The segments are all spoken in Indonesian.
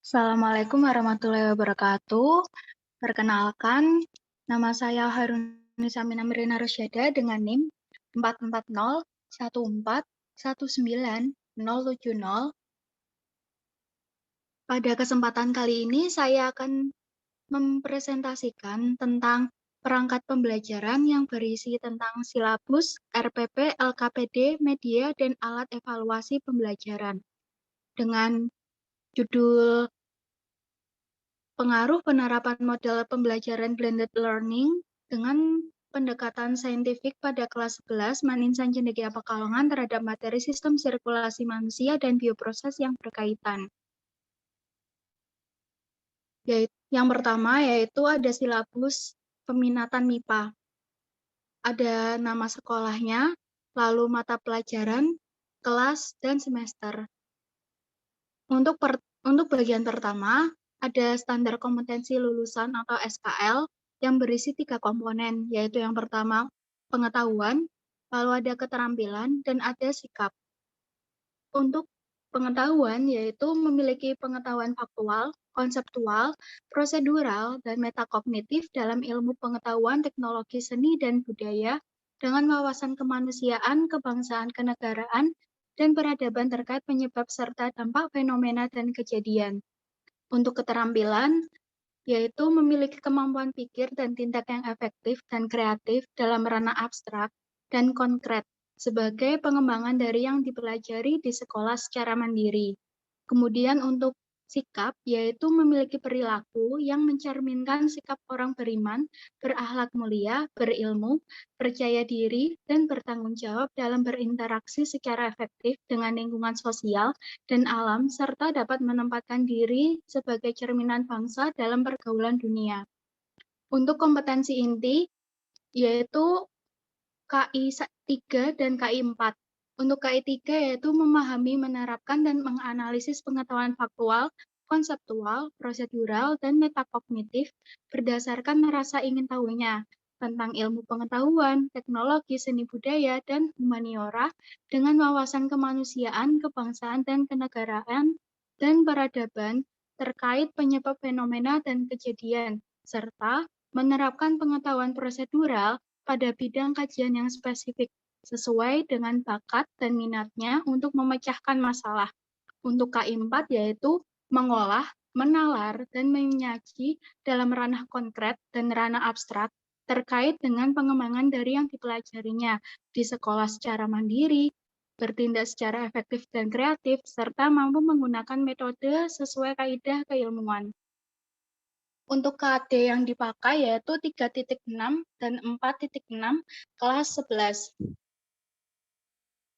Assalamualaikum warahmatullahi wabarakatuh. Perkenalkan, nama saya Harunisa Minamrina Rusyada dengan NIM 440141970. Pada kesempatan kali ini saya akan mempresentasikan tentang perangkat pembelajaran yang berisi tentang silabus, RPP, LKPD, media, dan alat evaluasi pembelajaran. Dengan judul Pengaruh penerapan model pembelajaran blended learning dengan pendekatan saintifik pada kelas 11 Maninsan Cendekia Pekalongan terhadap materi sistem sirkulasi manusia dan bioproses yang berkaitan. Yang pertama yaitu ada silabus peminatan MIPA. Ada nama sekolahnya, lalu mata pelajaran, kelas, dan semester. Untuk bagian pertama, ada standar kompetensi lulusan atau SKL yang berisi 3 komponen, yaitu yang pertama pengetahuan, lalu ada keterampilan, dan ada sikap. Untuk pengetahuan, yaitu memiliki pengetahuan faktual, konseptual, prosedural, dan metakognitif dalam ilmu pengetahuan teknologi seni dan budaya dengan wawasan kemanusiaan, kebangsaan, kenegaraan, dan peradaban terkait penyebab serta dampak fenomena dan kejadian. Untuk keterampilan, yaitu memiliki kemampuan pikir dan tindak yang efektif dan kreatif dalam ranah abstrak dan konkret sebagai pengembangan dari yang dipelajari di sekolah secara mandiri. Kemudian untuk sikap, yaitu memiliki perilaku yang mencerminkan sikap orang beriman, berakhlak mulia, berilmu, percaya diri, dan bertanggung jawab dalam berinteraksi secara efektif dengan lingkungan sosial dan alam, serta dapat menempatkan diri sebagai cerminan bangsa dalam pergaulan dunia. Untuk kompetensi inti, yaitu KI 3 dan KI 4. Untuk KI 3 yaitu memahami, menerapkan, dan menganalisis pengetahuan faktual, konseptual, prosedural, dan metakognitif berdasarkan rasa ingin tahunya tentang ilmu pengetahuan, teknologi, seni budaya, dan humaniora dengan wawasan kemanusiaan, kebangsaan, dan kenegaraan, dan peradaban terkait penyebab fenomena dan kejadian, serta menerapkan pengetahuan prosedural pada bidang kajian yang spesifik, sesuai dengan bakat dan minatnya untuk memecahkan masalah. Untuk KI 4 yaitu mengolah, menalar, dan menyaji dalam ranah konkret dan ranah abstrak terkait dengan pengembangan dari yang dipelajarinya di sekolah secara mandiri, bertindak secara efektif dan kreatif, serta mampu menggunakan metode sesuai kaidah keilmuan. Untuk KD yang dipakai yaitu 3.6 dan 4.6 kelas 11.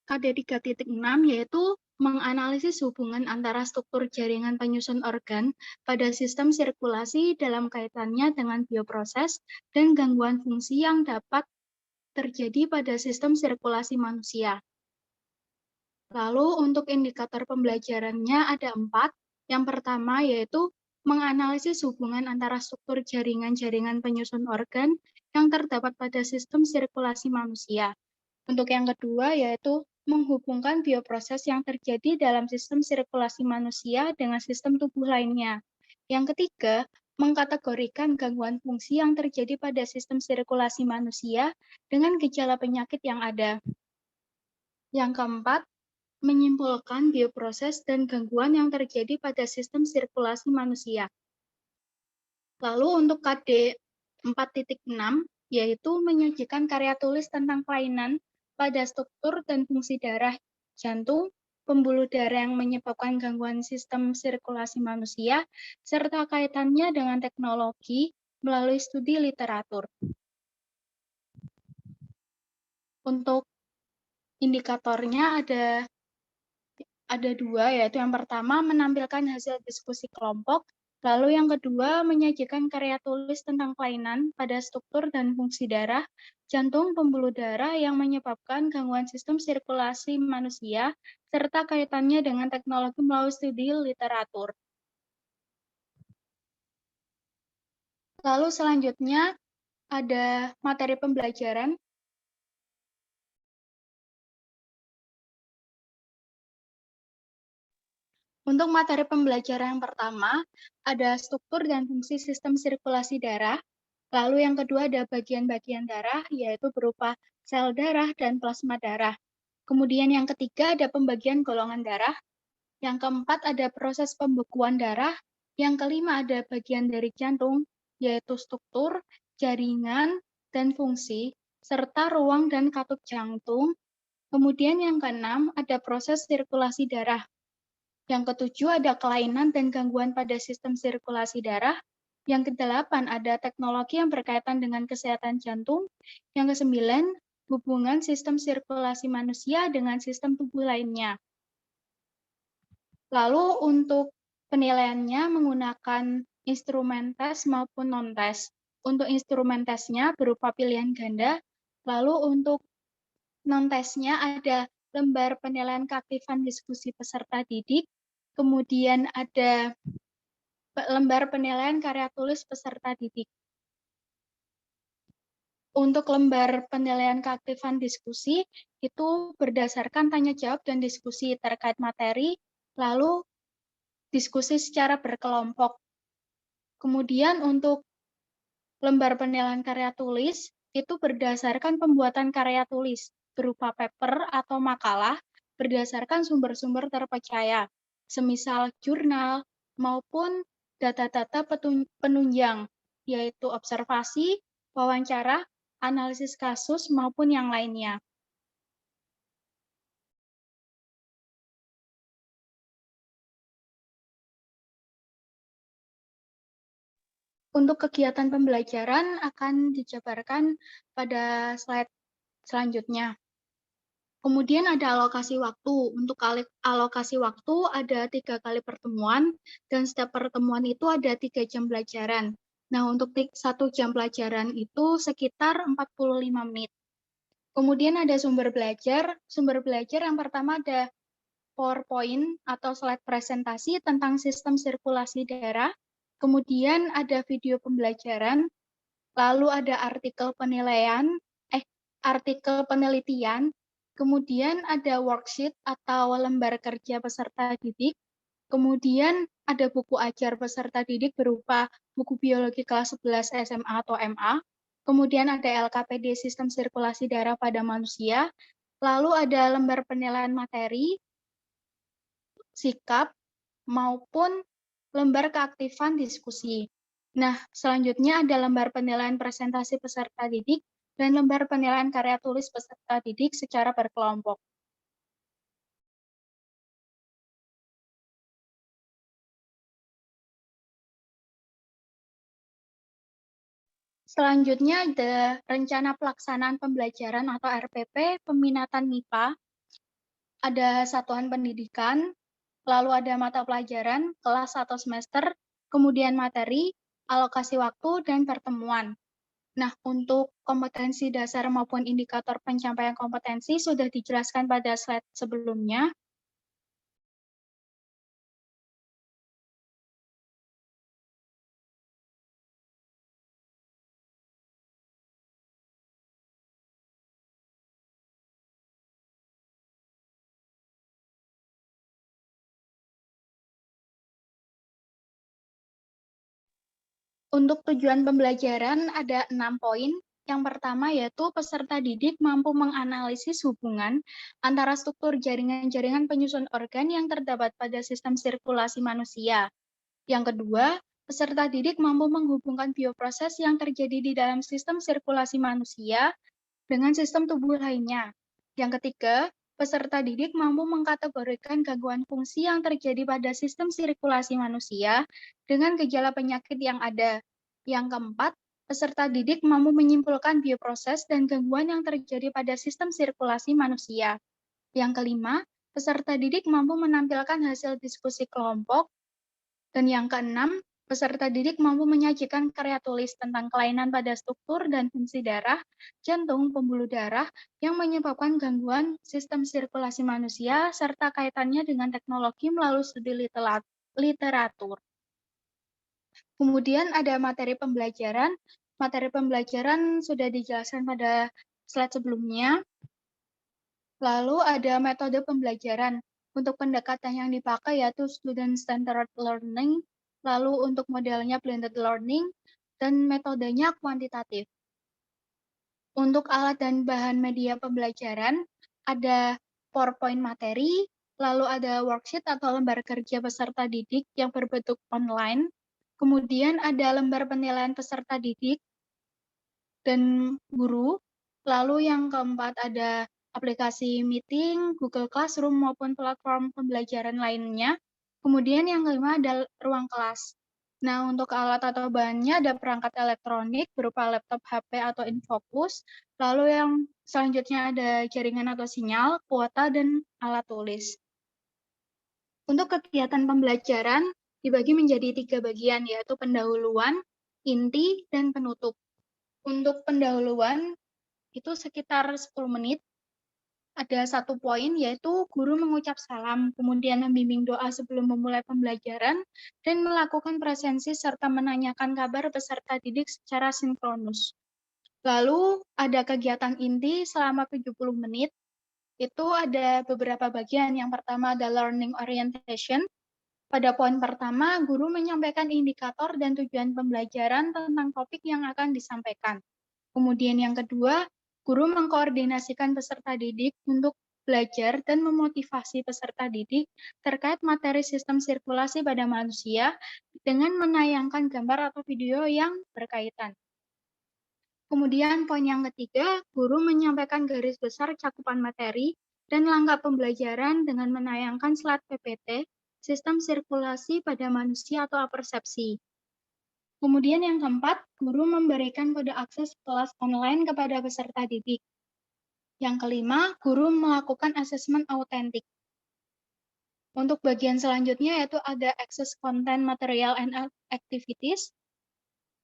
KD 3.6 yaitu menganalisis hubungan antara struktur jaringan penyusun organ pada sistem sirkulasi dalam kaitannya dengan bioproses dan gangguan fungsi yang dapat terjadi pada sistem sirkulasi manusia. Lalu untuk indikator pembelajarannya ada 4. Yang pertama yaitu menganalisis hubungan antara struktur jaringan-jaringan penyusun organ yang terdapat pada sistem sirkulasi manusia. Untuk yang kedua yaitu menghubungkan bioproses yang terjadi dalam sistem sirkulasi manusia dengan sistem tubuh lainnya. Yang ketiga, mengkategorikan gangguan fungsi yang terjadi pada sistem sirkulasi manusia dengan gejala penyakit yang ada. Yang keempat, menyimpulkan bioproses dan gangguan yang terjadi pada sistem sirkulasi manusia. Lalu untuk KD 4.6, yaitu menyajikan karya tulis tentang kelainan pada struktur dan fungsi darah, jantung, pembuluh darah yang menyebabkan gangguan sistem sirkulasi manusia, serta kaitannya dengan teknologi melalui studi literatur. Untuk indikatornya ada 2, yaitu yang pertama menampilkan hasil diskusi kelompok, lalu yang kedua menyajikan karya tulis tentang kelainan pada struktur dan fungsi darah, jantung, pembuluh darah yang menyebabkan gangguan sistem sirkulasi manusia, serta kaitannya dengan teknologi melalui studi literatur. Lalu selanjutnya ada materi pembelajaran. Untuk materi pembelajaran yang pertama, ada struktur dan fungsi sistem sirkulasi darah. Lalu yang kedua ada bagian-bagian darah, yaitu berupa sel darah dan plasma darah. Kemudian yang ketiga ada pembagian golongan darah. Yang keempat ada proses pembekuan darah. Yang kelima ada bagian dari jantung, yaitu struktur, jaringan, dan fungsi, serta ruang dan katup jantung. Kemudian yang keenam ada proses sirkulasi darah. Yang ketujuh ada kelainan dan gangguan pada sistem sirkulasi darah. Yang kedelapan ada teknologi yang berkaitan dengan kesehatan jantung. Yang kesembilan, hubungan sistem sirkulasi manusia dengan sistem tubuh lainnya. Lalu untuk penilaiannya menggunakan instrumen tes maupun non-tes. Untuk instrumen tesnya berupa pilihan ganda, lalu untuk non-tesnya ada lembar penilaian keaktifan diskusi peserta didik, kemudian ada lembar penilaian karya tulis peserta didik. Untuk lembar penilaian keaktifan diskusi, itu berdasarkan tanya jawab dan diskusi terkait materi, lalu diskusi secara berkelompok. Kemudian untuk lembar penilaian karya tulis, itu berdasarkan pembuatan karya tulis, berupa paper atau makalah, berdasarkan sumber-sumber terpercaya, semisal jurnal maupun data-data penunjang, yaitu observasi, wawancara, analisis kasus, maupun yang lainnya. Untuk kegiatan pembelajaran akan dijabarkan pada slide selanjutnya. Kemudian ada alokasi waktu. Untuk alokasi waktu ada 3 kali pertemuan, dan setiap pertemuan itu ada 3 jam pelajaran. Nah, untuk 1 jam pelajaran itu sekitar 45 menit. Kemudian ada sumber belajar. Sumber belajar yang pertama ada PowerPoint atau slide presentasi tentang sistem sirkulasi darah. Kemudian ada video pembelajaran, lalu ada artikel penelitian, kemudian ada worksheet atau lembar kerja peserta didik, kemudian ada buku ajar peserta didik berupa buku biologi kelas 11 SMA atau MA, kemudian ada LKPD sistem sirkulasi darah pada manusia, lalu ada lembar penilaian materi, sikap, maupun lembar keaktifan diskusi. Nah, selanjutnya ada lembar penilaian presentasi peserta didik dan lembar penilaian karya tulis peserta didik secara berkelompok. Selanjutnya ada rencana pelaksanaan pembelajaran atau RPP, peminatan MIPA, ada satuan pendidikan, lalu ada mata pelajaran, kelas atau semester, kemudian materi, alokasi waktu, dan pertemuan. Nah, untuk kompetensi dasar maupun indikator pencapaian kompetensi sudah dijelaskan pada slide sebelumnya. Untuk tujuan pembelajaran ada 6 poin. Yang pertama yaitu peserta didik mampu menganalisis hubungan antara struktur jaringan-jaringan penyusun organ yang terdapat pada sistem sirkulasi manusia. Yang kedua, peserta didik mampu menghubungkan bioproses yang terjadi di dalam sistem sirkulasi manusia dengan sistem tubuh lainnya. Yang ketiga, peserta didik mampu mengkategorikan gangguan fungsi yang terjadi pada sistem sirkulasi manusia dengan gejala penyakit yang ada. Yang keempat, peserta didik mampu menyimpulkan bioproses dan gangguan yang terjadi pada sistem sirkulasi manusia. Yang kelima, peserta didik mampu menampilkan hasil diskusi kelompok. Dan yang keenam, peserta didik mampu menyajikan karya tulis tentang kelainan pada struktur dan fungsi darah, jantung, pembuluh darah yang menyebabkan gangguan sistem sirkulasi manusia, serta kaitannya dengan teknologi melalui studi literatur. Kemudian ada materi pembelajaran. Materi pembelajaran sudah dijelaskan pada slide sebelumnya. Lalu ada metode pembelajaran. Untuk pendekatan yang dipakai yaitu student-centered learning, lalu untuk modelnya blended learning, dan metodenya kuantitatif. Untuk alat dan bahan media pembelajaran, ada PowerPoint materi, lalu ada worksheet atau lembar kerja peserta didik yang berbentuk online, kemudian ada lembar penilaian peserta didik dan guru, lalu yang keempat ada aplikasi meeting, Google Classroom, maupun platform pembelajaran lainnya, kemudian yang kelima ada ruang kelas. Nah, untuk alat atau bahannya ada perangkat elektronik berupa laptop, HP, atau infocus. Lalu yang selanjutnya ada jaringan atau sinyal, kuota, dan alat tulis. Untuk kegiatan pembelajaran dibagi menjadi 3 bagian, yaitu pendahuluan, inti, dan penutup. Untuk pendahuluan itu sekitar 10 menit. Ada satu poin, yaitu guru mengucap salam, kemudian membimbing doa sebelum memulai pembelajaran, dan melakukan presensi serta menanyakan kabar peserta didik secara sinkronus. Lalu ada kegiatan inti selama 70 menit, itu ada beberapa bagian. Yang pertama ada learning orientation. Pada poin pertama, guru menyampaikan indikator dan tujuan pembelajaran tentang topik yang akan disampaikan. Kemudian yang kedua, guru mengkoordinasikan peserta didik untuk belajar dan memotivasi peserta didik terkait materi sistem sirkulasi pada manusia dengan menayangkan gambar atau video yang berkaitan. Kemudian poin yang ketiga, guru menyampaikan garis besar cakupan materi dan langkah pembelajaran dengan menayangkan slide PPT, sistem sirkulasi pada manusia atau apersepsi. Kemudian yang keempat, guru memberikan kode akses kelas online kepada peserta didik. Yang kelima, guru melakukan asesmen autentik. Untuk bagian selanjutnya yaitu ada access content, material, and activities.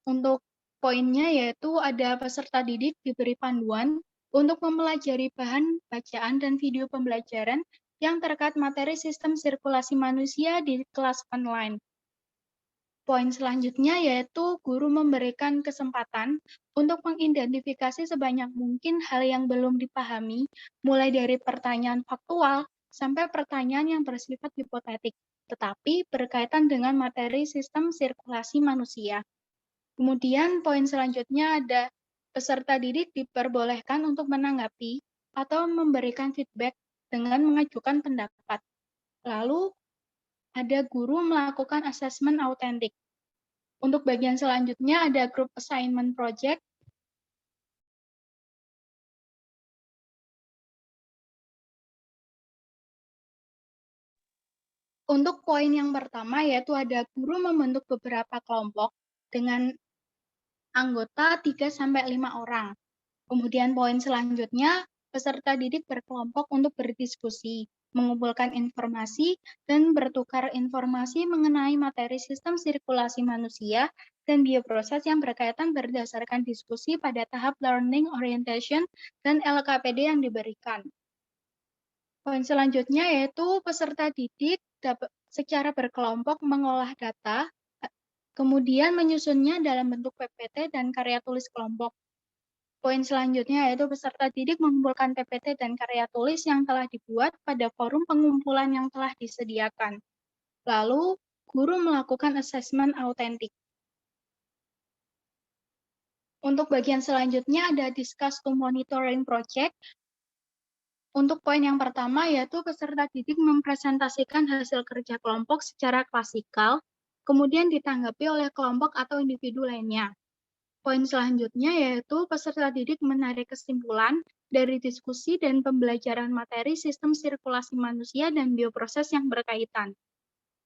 Untuk poinnya yaitu ada peserta didik diberi panduan untuk mempelajari bahan bacaan dan video pembelajaran yang terkait materi sistem sirkulasi manusia di kelas online. Poin selanjutnya yaitu guru memberikan kesempatan untuk mengidentifikasi sebanyak mungkin hal yang belum dipahami, mulai dari pertanyaan faktual sampai pertanyaan yang bersifat hipotetik, tetapi berkaitan dengan materi sistem sirkulasi manusia. Kemudian poin selanjutnya ada peserta didik diperbolehkan untuk menanggapi atau memberikan feedback dengan mengajukan pendapat. Lalu ada guru melakukan asesmen autentik. Untuk bagian selanjutnya ada group assignment project. Untuk poin yang pertama yaitu ada guru membentuk beberapa kelompok dengan anggota 3-5 orang. Kemudian poin selanjutnya, peserta didik berkelompok untuk berdiskusi, mengumpulkan informasi, dan bertukar informasi mengenai materi sistem sirkulasi manusia dan bioproses yang berkaitan berdasarkan diskusi pada tahap learning orientation dan LKPD yang diberikan. Poin selanjutnya yaitu peserta didik dapat secara berkelompok mengolah data, kemudian menyusunnya dalam bentuk PPT dan karya tulis kelompok. Poin selanjutnya yaitu peserta didik mengumpulkan PPT dan karya tulis yang telah dibuat pada forum pengumpulan yang telah disediakan. Lalu, guru melakukan asesmen autentik. Untuk bagian selanjutnya ada discuss to monitoring project. Untuk poin yang pertama yaitu peserta didik mempresentasikan hasil kerja kelompok secara klasikal, kemudian ditanggapi oleh kelompok atau individu lainnya. Poin selanjutnya yaitu peserta didik menarik kesimpulan dari diskusi dan pembelajaran materi sistem sirkulasi manusia dan bioproses yang berkaitan.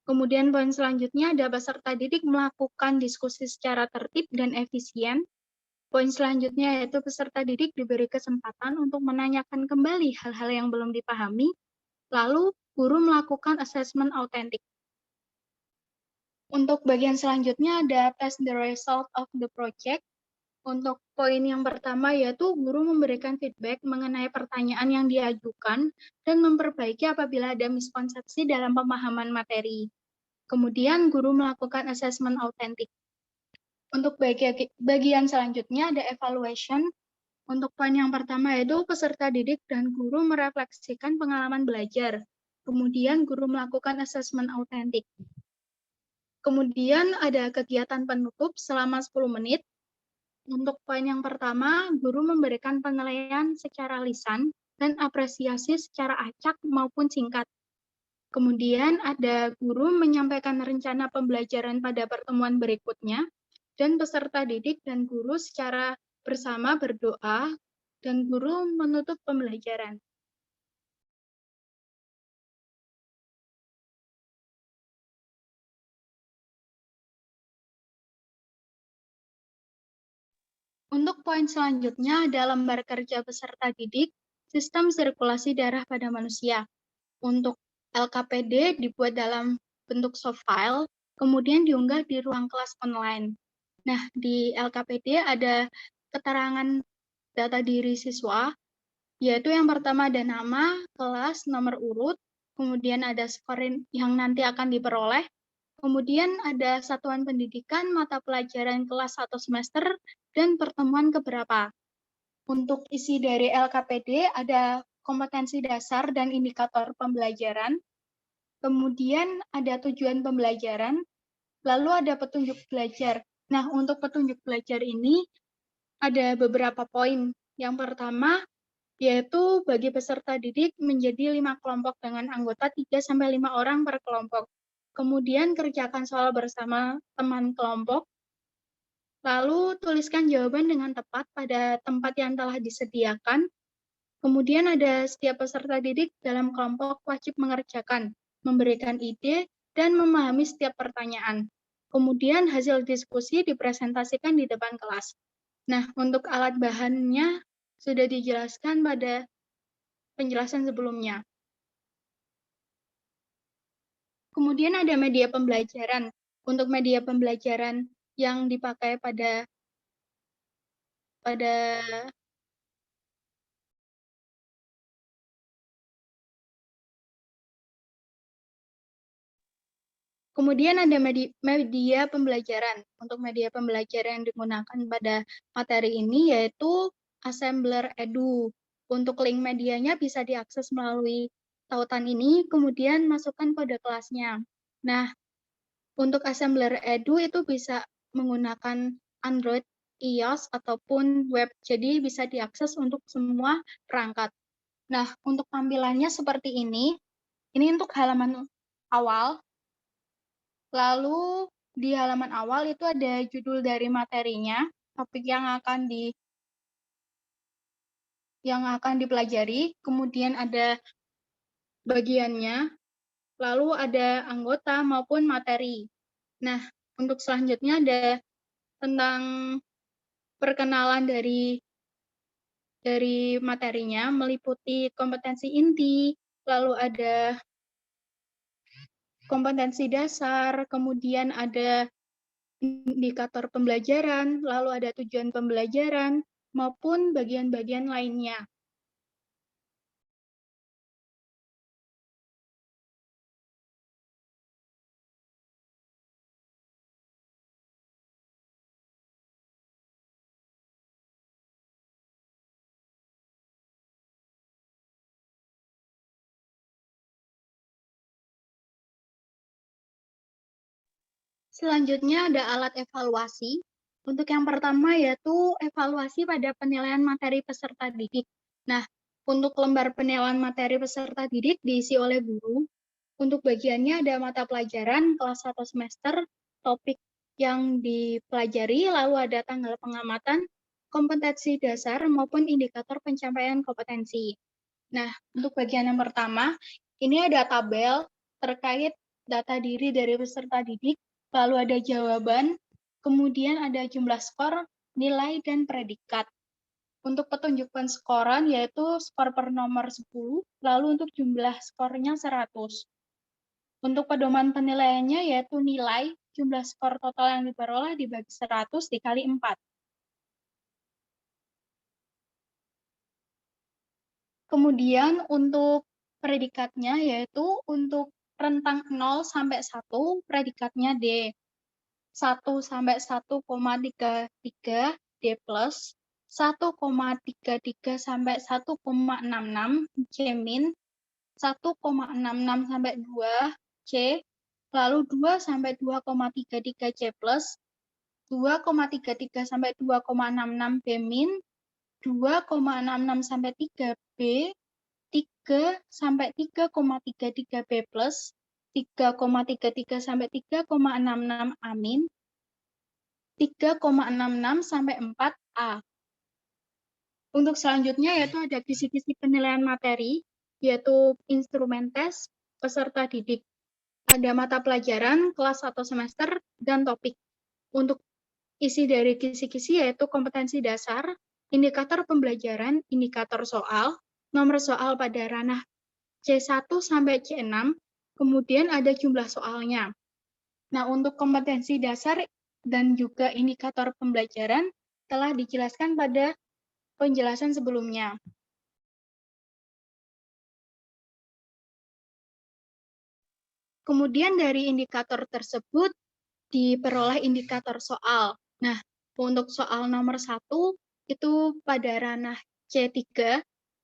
Kemudian poin selanjutnya ada peserta didik melakukan diskusi secara tertib dan efisien. Poin selanjutnya yaitu peserta didik diberi kesempatan untuk menanyakan kembali hal-hal yang belum dipahami, lalu guru melakukan asesmen autentik. Untuk bagian selanjutnya ada test the result of the project. Untuk poin yang pertama yaitu guru memberikan feedback mengenai pertanyaan yang diajukan dan memperbaiki apabila ada miskonsepsi dalam pemahaman materi. Kemudian guru melakukan asesmen autentik. Untuk bagian selanjutnya ada evaluation. Untuk poin yang pertama yaitu peserta didik dan guru merefleksikan pengalaman belajar. Kemudian guru melakukan asesmen autentik. Kemudian ada kegiatan penutup selama 10 menit. Untuk poin yang pertama, guru memberikan penilaian secara lisan dan apresiasi secara acak maupun singkat. Kemudian ada guru menyampaikan rencana pembelajaran pada pertemuan berikutnya, dan peserta didik dan guru secara bersama berdoa, dan guru menutup pembelajaran. Untuk poin selanjutnya ada lembar kerja peserta didik, sistem sirkulasi darah pada manusia. Untuk LKPD dibuat dalam bentuk soft file, kemudian diunggah di ruang kelas online. Nah, di LKPD ada keterangan data diri siswa, yaitu yang pertama ada nama, kelas, nomor urut, kemudian ada skor yang nanti akan diperoleh, kemudian ada satuan pendidikan, mata pelajaran kelas atau semester, dan pertemuan keberapa. Untuk isi dari LKPD ada kompetensi dasar dan indikator pembelajaran, kemudian ada tujuan pembelajaran, lalu ada petunjuk belajar. Nah, untuk petunjuk belajar ini ada beberapa poin. Yang pertama, yaitu bagi peserta didik menjadi 5 kelompok dengan anggota 3-5 orang per kelompok. Kemudian kerjakan soal bersama teman kelompok, lalu tuliskan jawaban dengan tepat pada tempat yang telah disediakan. Kemudian ada setiap peserta didik dalam kelompok wajib mengerjakan, memberikan ide, dan memahami setiap pertanyaan. Kemudian hasil diskusi dipresentasikan di depan kelas. Nah, untuk alat bahannya sudah dijelaskan pada penjelasan sebelumnya. Kemudian ada media pembelajaran. Untuk media pembelajaran yang dipakai pada kemudian ada media pembelajaran. Untuk media pembelajaran yang digunakan pada materi ini yaitu Assembler Edu. Untuk link medianya bisa diakses melalui tautan ini, kemudian masukkan kode kelasnya. Nah, untuk Assembler Edu itu bisa menggunakan Android, iOS, ataupun web. Jadi bisa diakses untuk semua perangkat. Nah, untuk tampilannya seperti ini. Ini untuk halaman awal. Lalu di halaman awal itu ada judul dari materinya, topik yang akan dipelajari, kemudian ada bagiannya, lalu ada anggota maupun materi. Nah, untuk selanjutnya ada tentang perkenalan dari materinya, meliputi kompetensi inti, lalu ada kompetensi dasar, kemudian ada indikator pembelajaran, lalu ada tujuan pembelajaran, maupun bagian-bagian lainnya. Selanjutnya ada alat evaluasi. Untuk yang pertama yaitu evaluasi pada penilaian materi peserta didik. Nah, untuk lembar penilaian materi peserta didik diisi oleh guru. Untuk bagiannya ada mata pelajaran, kelas 1 semester, topik yang dipelajari, lalu ada tanggal pengamatan, kompetensi dasar, maupun indikator pencapaian kompetensi. Nah, untuk bagian yang pertama, ini ada tabel terkait data diri dari peserta didik, lalu ada jawaban, kemudian ada jumlah skor, nilai, dan predikat. Untuk petunjuk penskoran yaitu skor per nomor 10, lalu untuk jumlah skornya 100. Untuk pedoman penilaiannya yaitu nilai, jumlah skor total yang diperoleh dibagi 100 dikali 4. Kemudian untuk predikatnya yaitu untuk rentang 0 sampai 1, predikatnya D. 1 sampai 1,33 D plus, 1,33 sampai 1,66 C min, 1,66 sampai 2 C, lalu 2 sampai 2,33 C plus, 2,33 sampai 2,66 B min, 2,66 sampai 3 B, 3 sampai 3,33 B plus, 3,33 sampai 3,66 A min, 3,66 sampai 4 A. Untuk selanjutnya yaitu ada kisi-kisi penilaian materi, yaitu instrumen tes, peserta didik. Ada mata pelajaran, kelas atau semester, dan topik. Untuk isi dari kisi-kisi yaitu kompetensi dasar, indikator pembelajaran, indikator soal, nomor soal pada ranah C1 sampai C6, kemudian ada jumlah soalnya. Nah, untuk kompetensi dasar dan juga indikator pembelajaran telah dijelaskan pada penjelasan sebelumnya. Kemudian dari indikator tersebut diperoleh indikator soal. Nah, untuk soal nomor 1 itu pada ranah C3,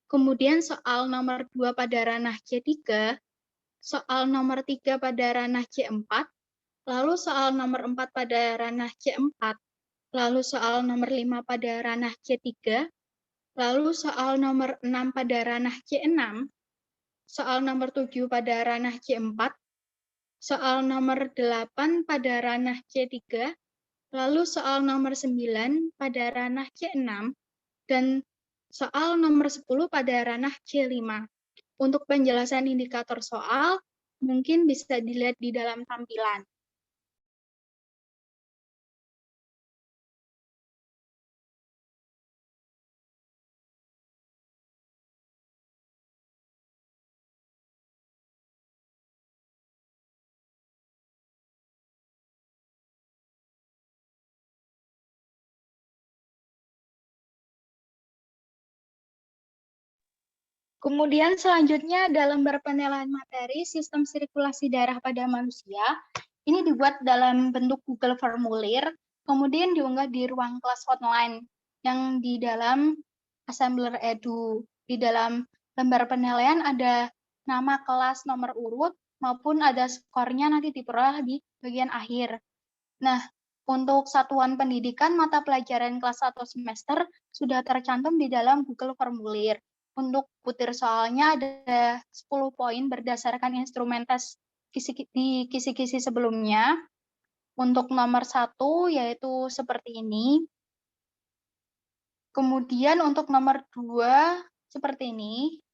kemudian soal nomor 2 pada ranah C3, soal nomor 3 pada ranah C4, lalu soal nomor 4 pada ranah C4, lalu soal nomor 5 pada ranah C3, lalu soal nomor 6 pada ranah C6, soal nomor 7 pada ranah C4, soal nomor 8 pada ranah C3, lalu soal nomor 9 pada ranah C6, dan soal nomor 10 pada ranah C5. Untuk penjelasan indikator soal, mungkin bisa dilihat di dalam tampilan. Kemudian selanjutnya ada lembar penilaian materi sistem sirkulasi darah pada manusia. Ini dibuat dalam bentuk Google Formulir, kemudian diunggah di ruang kelas online yang di dalam Assembler Edu. Di dalam lembar penilaian ada nama kelas, nomor urut, maupun ada skornya nanti diperoleh di bagian akhir. Nah, untuk satuan pendidikan, mata pelajaran kelas 1 semester sudah tercantum di dalam Google Formulir. Untuk butir soalnya ada 10 poin berdasarkan instrumen tes di kisi-kisi sebelumnya. Untuk nomor 1 yaitu seperti ini. Kemudian untuk nomor 2 seperti ini.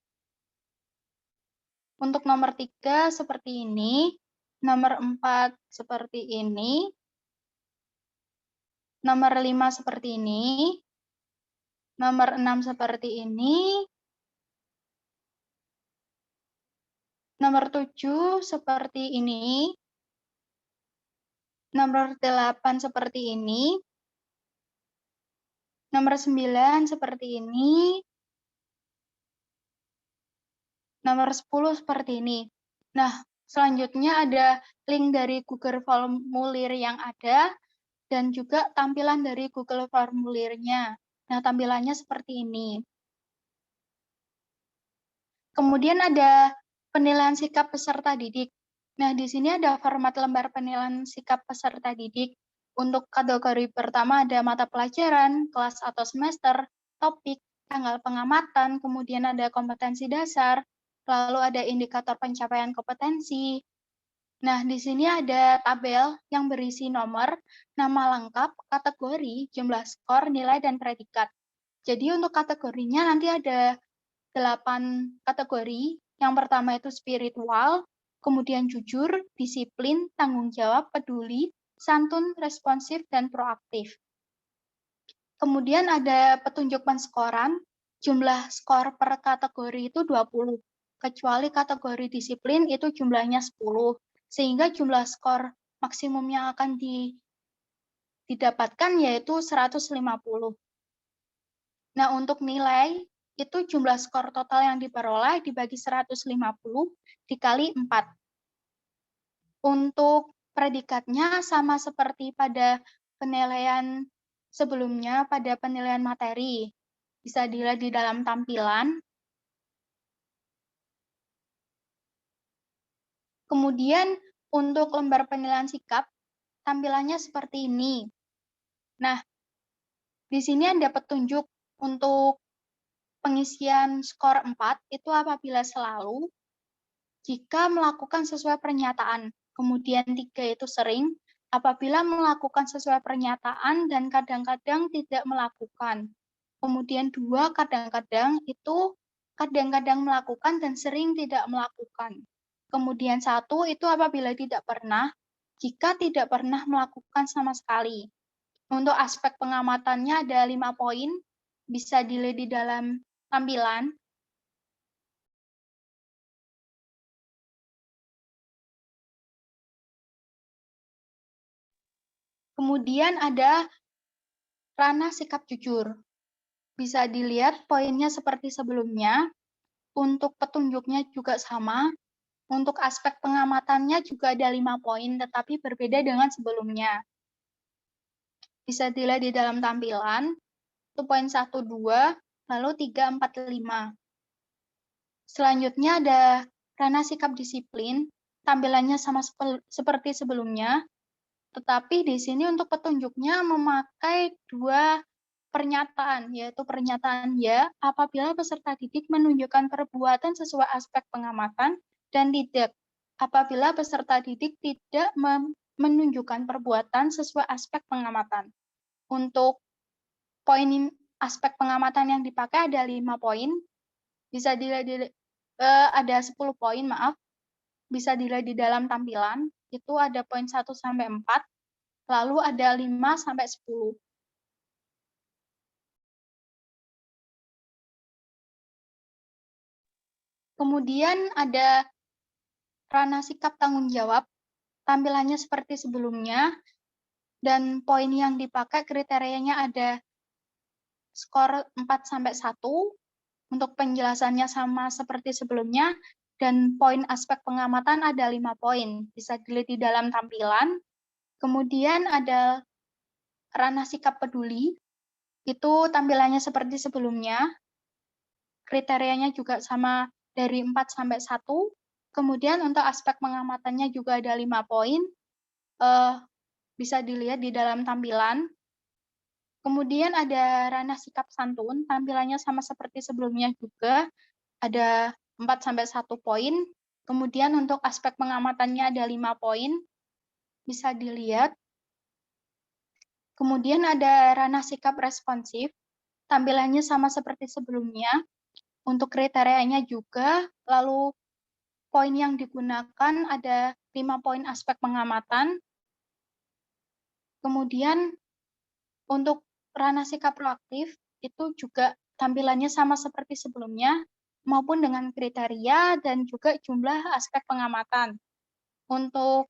Untuk nomor 3 seperti ini. Nomor 4 seperti ini. Nomor 5 seperti ini. Nomor 6 seperti ini. Nomor 7 seperti ini. Nomor 8 seperti ini. Nomor 9 seperti ini. Nomor 10 seperti ini. Nah, selanjutnya ada link dari Google Formulir yang ada dan juga tampilan dari Google Formulirnya. Nah, tampilannya seperti ini. Kemudian ada penilaian sikap peserta didik. Nah, di sini ada format lembar penilaian sikap peserta didik. Untuk kategori pertama ada mata pelajaran, kelas atau semester, topik, tanggal pengamatan, kemudian ada kompetensi dasar, lalu ada indikator pencapaian kompetensi. Nah, di sini ada tabel yang berisi nomor, nama lengkap, kategori, jumlah skor, nilai, dan predikat. Jadi untuk kategorinya nanti ada 8 kategori. Yang pertama itu spiritual, kemudian jujur, disiplin, tanggung jawab, peduli, santun, responsif, dan proaktif. Kemudian ada petunjuk penskoran, jumlah skor per kategori itu 20, kecuali kategori disiplin itu jumlahnya 10, sehingga jumlah skor maksimum yang akan didapatkan yaitu 150. Nah, untuk nilai itu jumlah skor total yang diperoleh dibagi 150 dikali 4. Untuk predikatnya sama seperti pada penilaian sebelumnya pada penilaian materi. Bisa dilihat di dalam tampilan. Kemudian untuk lembar penilaian sikap, tampilannya seperti ini. Nah, di sini ada petunjuk untuk pengisian skor 4 itu apabila selalu, jika melakukan sesuai pernyataan. Kemudian 3 itu sering, apabila melakukan sesuai pernyataan dan kadang-kadang tidak melakukan. Kemudian 2 kadang-kadang itu kadang-kadang melakukan dan sering tidak melakukan. Kemudian 1 itu apabila tidak pernah, jika tidak pernah melakukan sama sekali. Untuk aspek pengamatannya ada 5 poin, bisa dilihat di dalam tampilan. Kemudian ada ranah sikap jujur. Bisa dilihat poinnya seperti sebelumnya. Untuk petunjuknya juga sama. Untuk aspek pengamatannya juga ada 5 poin, tetapi berbeda dengan sebelumnya. Bisa dilihat di dalam tampilan, itu poin 1, 2, lalu 3, 4, 5. Selanjutnya ada ranah sikap disiplin, tampilannya sama seperti sebelumnya, tetapi di sini untuk petunjuknya memakai 2 pernyataan, yaitu pernyataan ya apabila peserta didik menunjukkan perbuatan sesuai aspek pengamatan dan tidak apabila peserta didik tidak menunjukkan perbuatan sesuai aspek pengamatan. Untuk poin aspek pengamatan yang dipakai ada 5 poin, bisa dilihat ada 10 poin, maaf, bisa dilihat di dalam tampilan, itu ada poin 1 sampai 4, lalu ada 5 sampai 10. Kemudian ada ranah sikap tanggung jawab, tampilannya seperti sebelumnya, dan poin yang dipakai kriterianya ada skor 4 sampai 1, untuk penjelasannya sama seperti sebelumnya, dan poin aspek pengamatan ada 5 poin, bisa dilihat di dalam tampilan. Kemudian ada ranah sikap peduli, itu tampilannya seperti sebelumnya, kriterianya juga sama dari 4 sampai 1. Kemudian untuk aspek pengamatannya juga ada 5 poin, bisa dilihat di dalam tampilan. Kemudian ada ranah sikap santun, tampilannya sama seperti sebelumnya juga, ada 4 sampai 1 poin. Kemudian untuk aspek pengamatannya ada 5 poin, bisa dilihat. Kemudian ada ranah sikap responsif, tampilannya sama seperti sebelumnya, untuk kriterianya juga, lalu poin yang digunakan ada 5 poin aspek pengamatan. Kemudian untuk ranah sikap proaktif, itu juga tampilannya sama seperti sebelumnya, maupun dengan kriteria dan juga jumlah aspek pengamatan. Untuk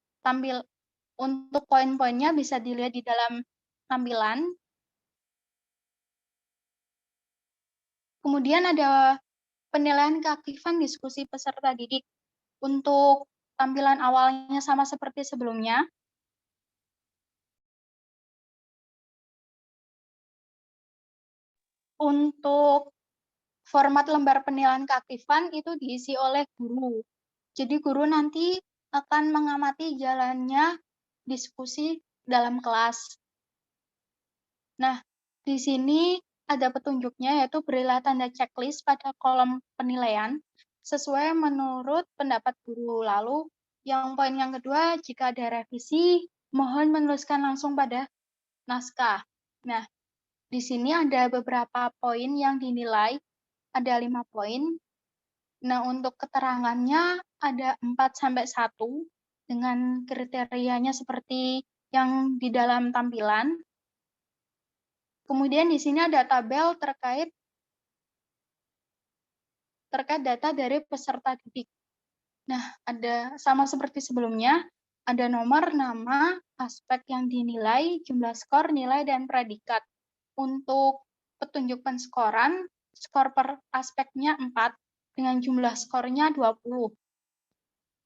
poin-poinnya bisa dilihat di dalam tampilan. Kemudian ada penilaian keaktifan diskusi peserta didik. Untuk tampilan awalnya sama seperti sebelumnya. Untuk format lembar penilaian keaktifan itu diisi oleh guru. Jadi guru nanti akan mengamati jalannya diskusi dalam kelas. Nah, di sini ada petunjuknya, yaitu berilah tanda checklist pada kolom penilaian sesuai menurut pendapat guru. Lalu yang poin yang kedua, jika ada revisi, mohon menuliskan langsung pada naskah. Nah, di sini ada beberapa poin yang dinilai, ada 5 poin. Nah, untuk keterangannya ada 4 sampai 1 dengan kriterianya seperti yang di dalam tampilan. Kemudian di sini ada tabel terkait data dari peserta didik. Nah, ada sama seperti sebelumnya, ada nomor, nama, aspek yang dinilai, jumlah skor, nilai, dan predikat. Untuk petunjuk penskoran, skor per aspeknya 4, dengan jumlah skornya 20.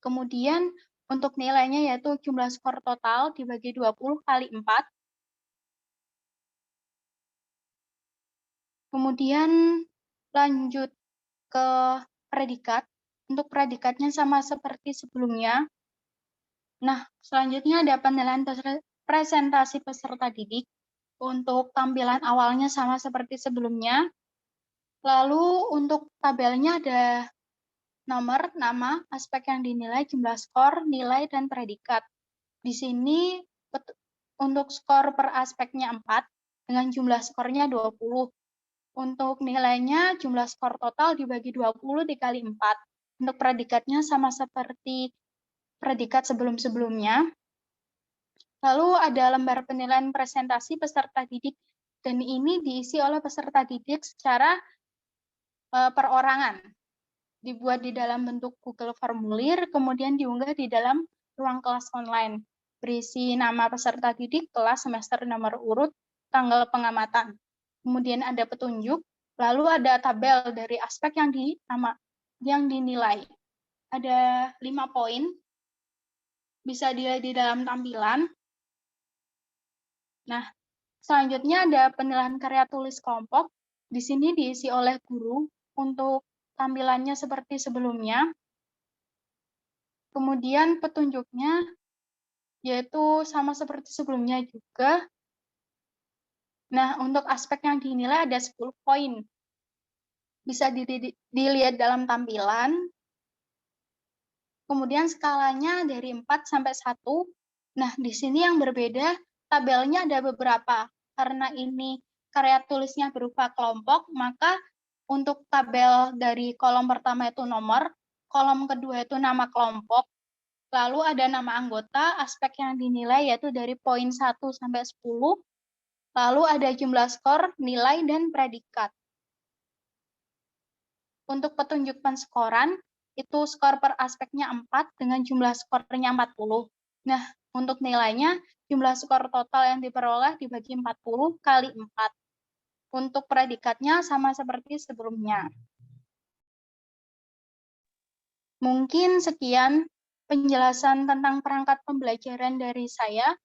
Kemudian untuk nilainya yaitu jumlah skor total dibagi 20 kali 4. Kemudian lanjut ke predikat. Untuk predikatnya sama seperti sebelumnya, Nah, selanjutnya ada penilaian presentasi peserta didik. Untuk tampilan awalnya sama seperti sebelumnya. Lalu untuk tabelnya ada nomor, nama, aspek yang dinilai, jumlah skor, nilai, dan predikat. Di sini untuk skor per aspeknya 4, dengan jumlah skornya 20. Untuk nilainya, jumlah skor total dibagi 20 dikali 4. Untuk predikatnya sama seperti predikat sebelum-sebelumnya. Lalu ada lembar penilaian presentasi peserta didik, dan ini diisi oleh peserta didik secara perorangan. Dibuat di dalam bentuk Google Formulir, kemudian diunggah di dalam ruang kelas online. Berisi nama peserta didik, kelas, semester, nomor urut, tanggal pengamatan. Kemudian ada petunjuk, lalu ada tabel dari aspek yang dinilai. Ada 5 poin, bisa dilihat di dalam tampilan. Nah, selanjutnya ada penilaian karya tulis kelompok. Di sini diisi oleh guru untuk tampilannya seperti sebelumnya. Kemudian petunjuknya yaitu sama seperti sebelumnya juga. Nah, untuk aspek yang dinilai ada 10 poin. Bisa dilihat dalam tampilan. Kemudian skalanya dari 4 sampai 1. Nah, di sini yang berbeda, tabelnya ada beberapa. Karena ini karya tulisnya berupa kelompok, maka untuk tabel dari kolom pertama itu nomor, kolom kedua itu nama kelompok, lalu ada nama anggota, aspek yang dinilai yaitu dari poin 1 sampai 10, lalu ada jumlah skor, nilai, dan predikat. Untuk petunjuk penskoran, itu skor per aspeknya 4 dengan jumlah skornya 40. Nah, untuk nilainya, jumlah skor total yang diperoleh dibagi 40 kali 4. Untuk predikatnya sama seperti sebelumnya. Mungkin sekian penjelasan tentang perangkat pembelajaran dari saya.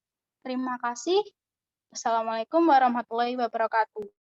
Terima kasih. Assalamualaikum warahmatullahi wabarakatuh.